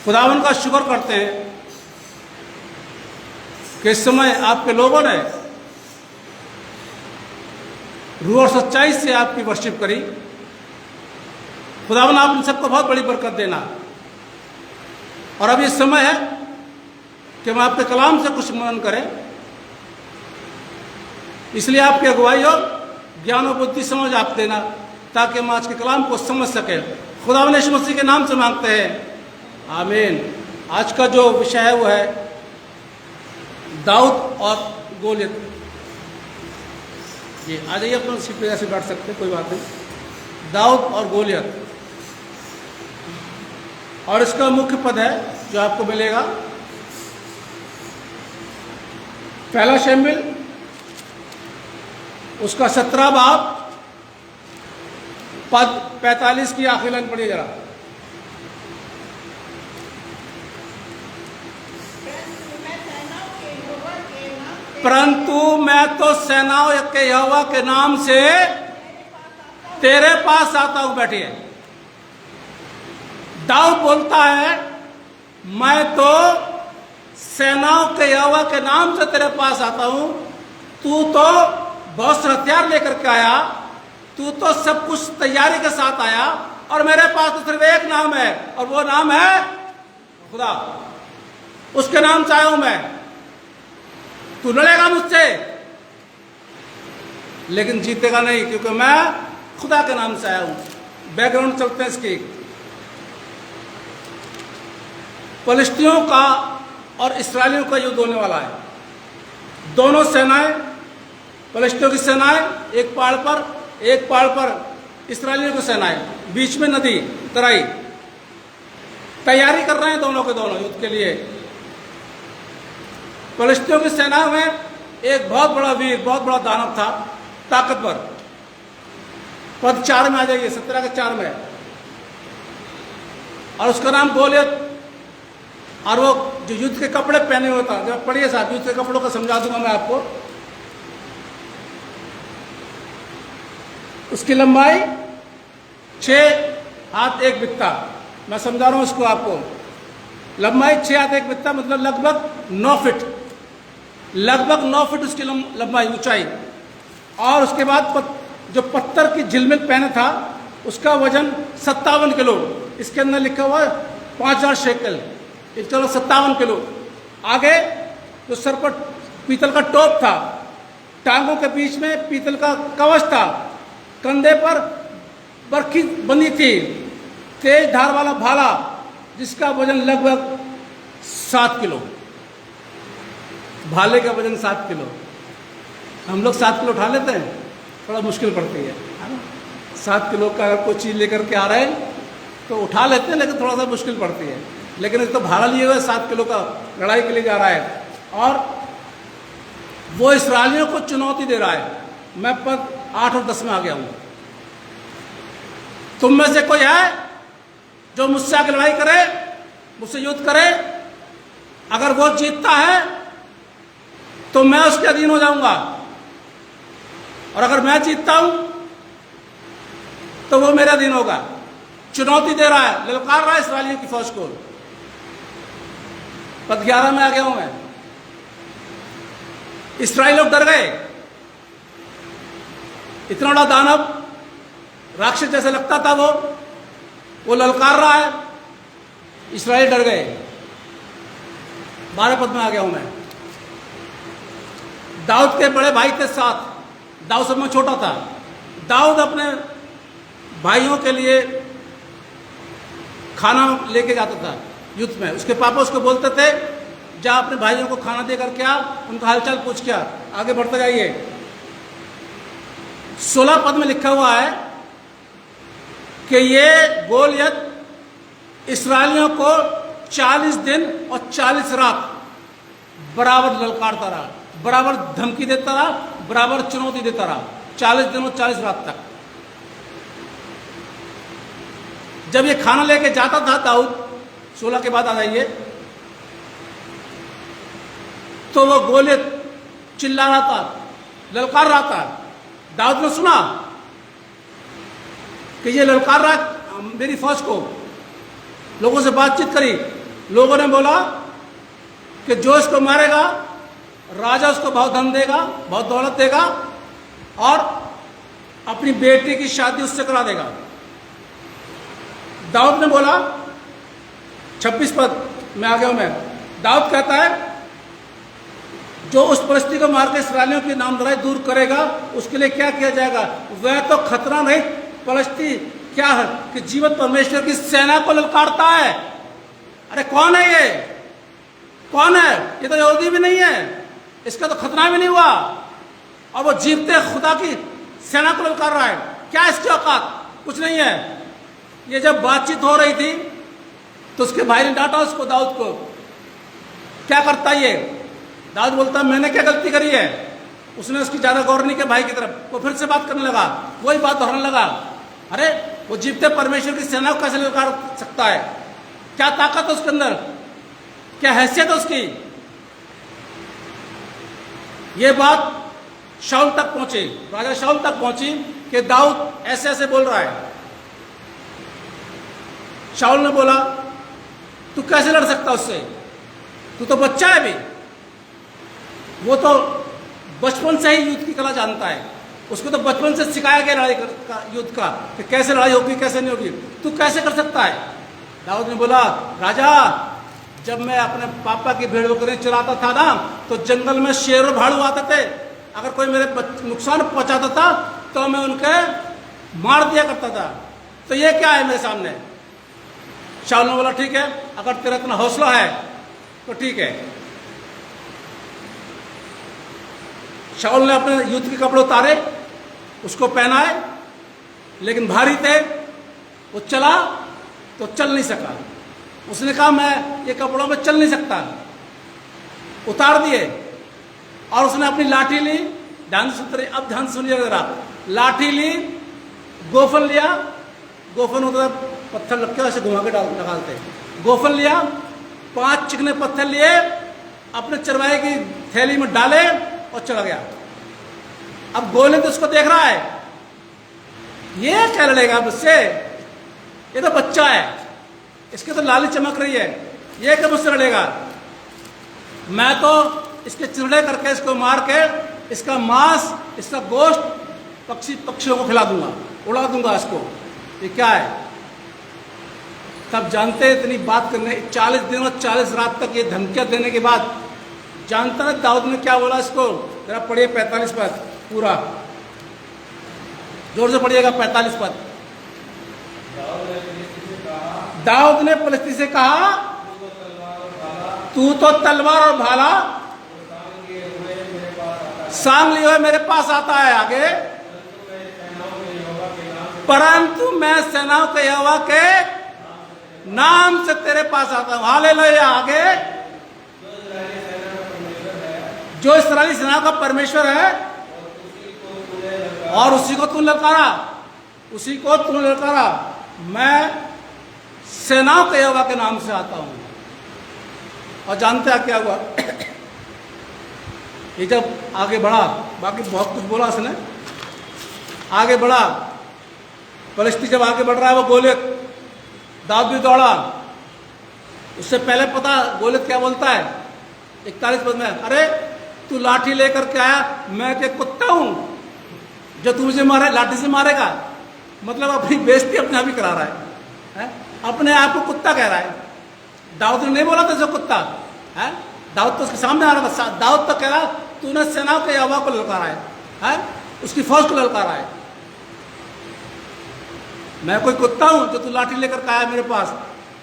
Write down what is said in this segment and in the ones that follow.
खुदावन का शुक्र करते हैं कि इस समय आपके लोगों ने रूह और सच्चाई से आपकी वर्शिप करी। खुदावन आप इन सबको बहुत बड़ी बरकत देना। और अब ये समय है कि हम आपके कलाम से कुछ मनन करें, इसलिए आपकी अगुवाई और ज्ञान और बुद्धि समझ आप देना ताकि हम आज के कलाम को समझ सकें। खुदावन यीशु मसीह के नाम से मांगते हैं, आमीन। आज का जो विषय है वो है दाऊद और गोलियत। जी आ जाइए, अपन सीट पे ऐसे बैठ सकते हैं, कोई बात नहीं। दाऊद और गोलियत, और इसका मुख्य पद है जो आपको मिलेगा पहला शमूएल उसका 17 बाब पद 45 की आखिरी लाइन पढ़िए जरा। परंतु मैं तो सेनाओं के यहोवा के नाम से तेरे पास आता हूं। बैठिए। दाऊद बोलता है, मैं तो सेनाओं के यहोवा के नाम से तेरे पास आता हूं। तू तो बहुत से हथियार लेकर के आया, तू तो सब कुछ तैयारी के साथ आया, और मेरे पास तो सिर्फ एक नाम है, और वो नाम है खुदा। उसके नाम से आया हूं मैं। तू लड़ेगा मुझसे लेकिन जीतेगा नहीं, क्योंकि मैं खुदा के नाम से आया हूं। बैकग्राउंड चलते हैं इसकी। फलिस्तियों का और इस्राएलियों का युद्ध होने वाला है। दोनों सेनाएं, फलिस्तियों की सेनाएं एक पहाड़ पर इस्राएलियों की सेनाएं, बीच में नदी तराई। तैयारी कर रहे हैं दोनों के दोनों युद्ध के लिए। फलिस्तियों की सेना में एक बहुत बड़ा वीर, बहुत बड़ा दानव था, ताकतवर। पद 4 में आ जाइए, 17 के 4 में। और उसका नाम गोलियत। और वो जो युद्ध के कपड़े पहने हुए था, जब पढ़िए साहब, युद्ध के कपड़ों का समझा दूंगा मैं आपको। उसकी लंबाई 6 हाथ 1 बित्ता। मैं समझा रहा हूं उसको आपको। लंबाई 6 हाथ 1 बित्ता, मतलब लगभग 9 फीट। लगभग 9 फीट उसकी लंबाई, ऊंचाई। और उसके बाद जो पत्थर की झिलमिल पहने था, उसका वजन 57 किलो। इसके अंदर लिखा हुआ है 5000 शेकल, इसका 57 किलो। आगे जो सर पर पीतल का टोप था, टांगों के बीच में पीतल का कवच था, कंधे पर बरखी बंधी थी, तेज धार वाला भाला जिसका वजन लगभग 7 किलो। भाले का वजन 7 किलो। हम लोग 7 किलो उठा लेते हैं, थोड़ा मुश्किल पड़ती है ना। 7 किलो का अगर कोई चीज़ लेकर के आ रहे हैं तो उठा लेते हैं, लेकिन थोड़ा सा मुश्किल पड़ती है। लेकिन इस तो भाला लिए हुए 7 किलो का लड़ाई के लिए जा रहा है, और वो इस्राएलियों को चुनौती दे रहा है। मैं पद 8 और 10 में आ गया हूं। तुम में से कोई है जो मुझसे आके लड़ाई करे, मुझसे युद्ध करे? अगर वो जीतता है तो मैं उसके अधीन हो जाऊंगा, और अगर मैं जीतता हूं तो वो मेरे अधीन होगा। चुनौती दे रहा है, ललकार रहा है इस्राएलियों की फौज को। पद 11 में आ गया हूं मैं। इस्राएल लोग डर गए। इतना बड़ा दानव, राक्षस जैसे लगता था वो ललकार रहा है। इस्राएल डर गए। 12 पद में आ गया हूं मैं। दाऊद के बड़े भाई थे 7। दाऊद सब में छोटा था। दाऊद अपने भाइयों के लिए खाना लेके जाता था युद्ध में। उसके पापा उसको बोलते थे, जा अपने भाइयों को खाना दे करके आ, उनका हालचाल पूछ के आ। आगे बढ़ते जाइए। 16 पद में लिखा हुआ है कि ये गोलियत इस्राएलियों को 40 दिन और 40 रात बराबर ललकारता रहा, बराबर धमकी देता रहा, बराबर चुनौती देता रहा, 40 दिन और 40 रात तक। जब ये खाना लेके जाता था दाऊद, 16 के बाद आ जाइए, तो वो गोलियत चिल्ला रहा था, ललकार रहा था। दाऊद ने सुना कि ये ललकार रहा मेरी फौज को, लोगों से बातचीत करी, लोगों ने बोला कि जो इसको मारेगा राजा उसको बहुत धन देगा, बहुत दौलत देगा और अपनी बेटी की शादी उससे करा देगा। दाऊद ने बोला, 26 पद में आ गया हूं मैं। दाऊद कहता है जो उस परिस्थिति को मार के इस्राएलियों की नामधराई दूर करेगा उसके लिए क्या किया जाएगा? वह तो खतरा नहीं परिस्थिति क्या है कि जीवित परमेश्वर की सेना को ललकारता है। अरे कौन है ये? कौन है ये? तो यहूदी भी नहीं है, इसका तो खतरा भी नहीं हुआ और वो जीवते खुदा की सेना को ललकार रहा है। क्या इसकी औकात? कुछ नहीं है। ये जब बातचीत हो रही थी तो उसके भाई ने डांटा उसको, दाऊद को, क्या करता ये? दाऊद बोलता मैंने क्या गलती करी है? उसने उसकी ज्यादा गौर नहीं किया भाई की तरफ। वो फिर से बात करने लगा, वही बात दोहराने लगा। अरे वो जीवते परमेश्वर की सेना को कैसे ललकार सकता है? क्या ताकत है उसके अंदर? क्या हैसियत है उसकी? ये बात शाऊल तक पहुंची, राजा शाऊल तक पहुंची कि दाऊद ऐसे ऐसे बोल रहा है। शाऊल ने बोला तू कैसे लड़ सकता उससे? तू तो बच्चा है अभी। वो तो बचपन से ही युद्ध की कला जानता है, उसको तो बचपन से सिखाया गया लड़ाई का, युद्ध का, कि कैसे लड़ाई होगी कैसे नहीं होगी। तू कैसे कर सकता है? दाऊद ने बोला राजा जब मैं अपने पापा की भेड़ बकरियां चराता था ना तो जंगल में शेर और भालू आते थे, अगर कोई मेरे नुकसान पहुंचाता था तो मैं उनके मार दिया करता था। तो ये क्या है मेरे सामने? शाऊल ने बोला ठीक है, अगर तेरा इतना हौसला है तो ठीक है। शाऊल ने अपने युद्ध के कपड़े उतारे, उसको पहनाए, लेकिन भारी थे। वो चला तो चल नहीं सका। उसने कहा मैं ये कपड़ों में चल नहीं सकता, उतार दिए। और उसने अपनी लाठी ली, ध्यान से, अब ध्यान सुनिए जरा। लाठी ली, गोफन लिया, गोफन होता है पत्थर रख के ऐसे घुमा के निकालते। गोफन लिया, 5 चिकने पत्थर लिए, अपने चरवाहे की थैली में डाले और चला गया। अब गोले तो उसको देख रहा है, ये क्या लड़ेगा मुझसे? ये तो बच्चा है, इसके तो लाली चमक रही है, ये क्या मुझसे लड़ेगा? मैं तो इसके चिरड़े करके, इसको मार के, इसका मांस, इसका गोश्त पक्षियों को खिला दूंगा, उड़ा दूंगा इसको। ये क्या है? तब जानते इतनी बात करने, 40 दिन और 40 रात तक ये धमकियां देने के बाद जानता है दाऊद ने क्या बोला इसको? जरा पढ़िए 45 पद पूरा, जोर से पढ़िएगा 45 पद। दाऊद ने फिलिस्ती से कहा तू तो तलवार और भाला सांग लिए हुए मेरे पास आता है। आगे, परंतु मैं सेनाओं के यहोवा के नाम से तेरे पास आता हूं। हालेलुया। आगे, जो इस्राएली सेना का परमेश्वर है और उसी को तू ललकारा, उसी को तू ललकारा। मैं सेनाओं के यहोवा के नाम से आता हूं। और जानते हैं क्या हुआ? ये जब आगे बढ़ा, बाकी बहुत कुछ बोला उसने, आगे बढ़ा, फिलिस्ती जब आगे बढ़ रहा है वो गोलियत, दाऊद भी दौड़ा। उससे पहले पता गोलियत क्या बोलता है? 41 पद में, अरे तू लाठी लेकर के आया, मैं क्या कुत्ता हूं जो तू मुझे मारे, लाठी से मारेगा? मतलब अपनी बेइज्जती अपने आप ही करा रहा है? अपने आप को कुत्ता कह रहा है। दाऊद ने नहीं बोला था जो कुत्ता है, दाऊद तो उसके सामने आ रहा था। दाऊद तो कह रहा तूने सेनाओं के यहोवा को ललकारा है, उसकी फौज को ललकारा है। मैं कोई कुत्ता हूं जो तू लाठी लेकर आया मेरे पास?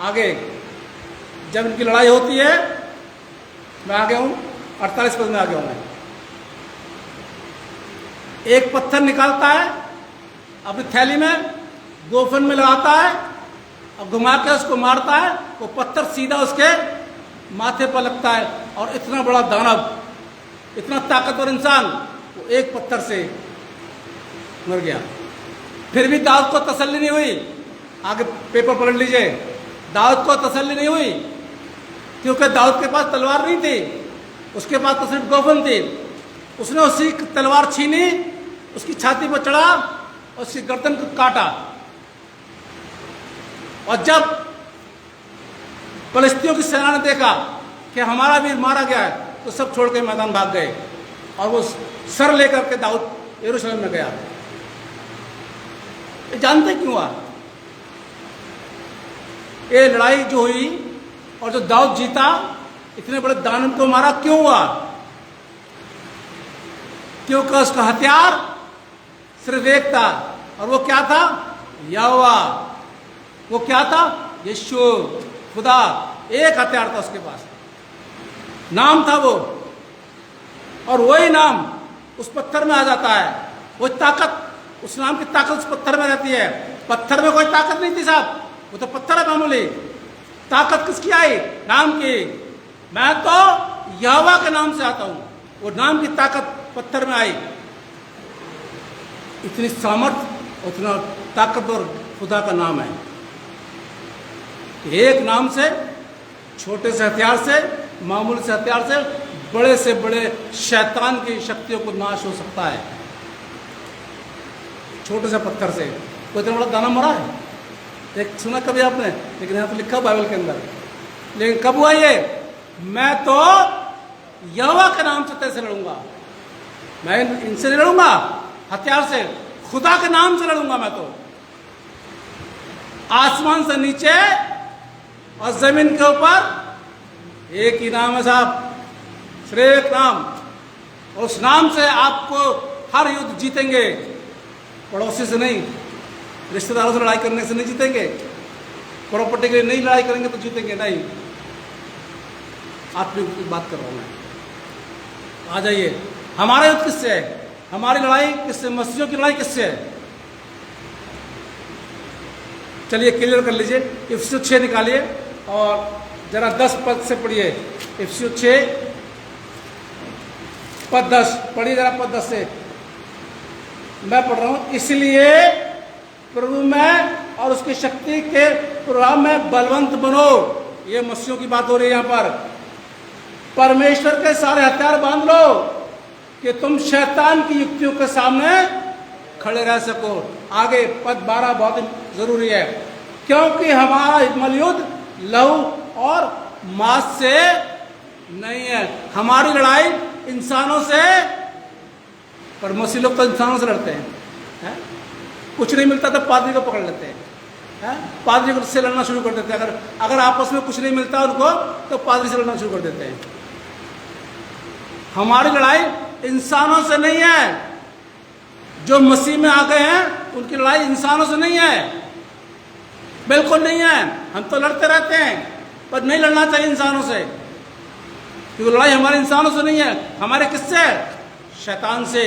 आगे जब इनकी लड़ाई होती है, मैं आ गया हूं 48 पद में आ गया हूं मैं। एक पत्थर निकालता है अपनी थैली में, गोफन में लगाता है और घुमा के उसको मारता है। वो पत्थर सीधा उसके माथे पर लगता है और इतना बड़ा दानव, इतना ताकतवर इंसान, वो एक पत्थर से मर गया। फिर भी दाऊद को तसल्ली नहीं हुई। आगे पेपर पलट लीजिए। दाऊद को तसल्ली नहीं हुई क्योंकि दाऊद के पास तलवार नहीं थी, उसके पास तो सिर्फ गोफन थी। उसने उसी तलवार छीनी, उसकी छाती पर चढ़ा और उसकी गर्दन को काटा। और जब फलस्तीनियों की सेना ने देखा कि हमारा वीर मारा गया है, तो सब छोड़ के मैदान भाग गए और वो सर लेकर के दाऊद यरूशलेम में गया। ये जानते क्यों हुआ? ये लड़ाई जो हुई और जो दाऊद जीता, इतने बड़े दानव को मारा, क्यों हुआ? क्योंकि उसका हथियार सिर्फ एक था, और वो क्या था? यहोवा। वो क्या था? यीशु, खुदा। एक हथियार था उसके पास, नाम था वो, और वही नाम उस पत्थर में आ जाता है। वो ताकत, उस नाम की ताकत उस पत्थर में रहती है। पत्थर में कोई ताकत नहीं थी साहब, वो तो पत्थर है मामूली। ताकत किसकी आई? नाम की। मैं तो यहोवा के नाम से आता हूं, वो नाम की ताकत पत्थर में आई। इतनी सामर्थ, उतना ताकतवर खुदा का नाम है। एक नाम से, छोटे से हथियार से, मामूली से हथियार से बड़े से बड़े शैतान की शक्तियों को नाश हो सकता है। छोटे से पत्थर से कोई इतना बड़ा दाना मरा है? एक सुना कभी आपने? लेकिन यहाँ तो लिखा बाइबल के अंदर। लेकिन कब हुआ ये? मैं तो यहोवा के नाम से तेरे से लड़ूंगा। मैं इनसे नहीं लड़ूंगा हथियार से, खुदा के नाम से लड़ूंगा। मैं तो आसमान से नीचे और जमीन के ऊपर एक ही नाम है साहब, सिर्फ एक नाम। और उस नाम से आपको हर युद्ध जीतेंगे। पड़ोसी से नहीं, रिश्तेदारों से लड़ाई करने से नहीं जीतेंगे, प्रॉपर्टी के लिए नहीं लड़ाई करेंगे तो जीतेंगे नहीं। आप लोगों की बात कर रहा हूं मैं। आ जाइए, हमारा युद्ध किससे है? हमारी लड़ाई किससे? मसीहियों की लड़ाई किससे है? चलिए क्लियर कर लीजिए। इफिसियों 6 निकालिए और जरा 10 पद से पढ़िए। इफिसियों 6 पद 10 पढ़िए जरा, पद 10 से मैं पढ़ रहा हूं। इसलिए प्रभु में और उसकी शक्ति के प्रभाव में बलवंत बनो। ये मसीहियों की बात हो रही है यहां पर। परमेश्वर के सारे हथियार बांध लो कि तुम शैतान की युक्तियों के सामने खड़े रह सको। आगे पद 12 बहुत जरूरी है। क्योंकि हमारा मलयुद्ध लहू और मांस से नहीं है। हमारी लड़ाई इंसानों से, पर मसीह लोग तो इंसानों से लड़ते हैं। कुछ नहीं मिलता तो पादरी को पकड़ लेते हैं, पादरी को से लड़ना शुरू कर देते हैं। अगर आपस में कुछ नहीं मिलता उनको तो पादरी से लड़ना शुरू कर देते हैं। हमारी लड़ाई इंसानों से नहीं है। जो मसीह में आ गए हैं उनकी लड़ाई इंसानों से नहीं है, बिल्कुल नहीं है। हम तो लड़ते रहते हैं, पर नहीं लड़ना चाहिए इंसानों से, क्योंकि लड़ाई हमारे इंसानों से नहीं है। हमारे किससे? शैतान से।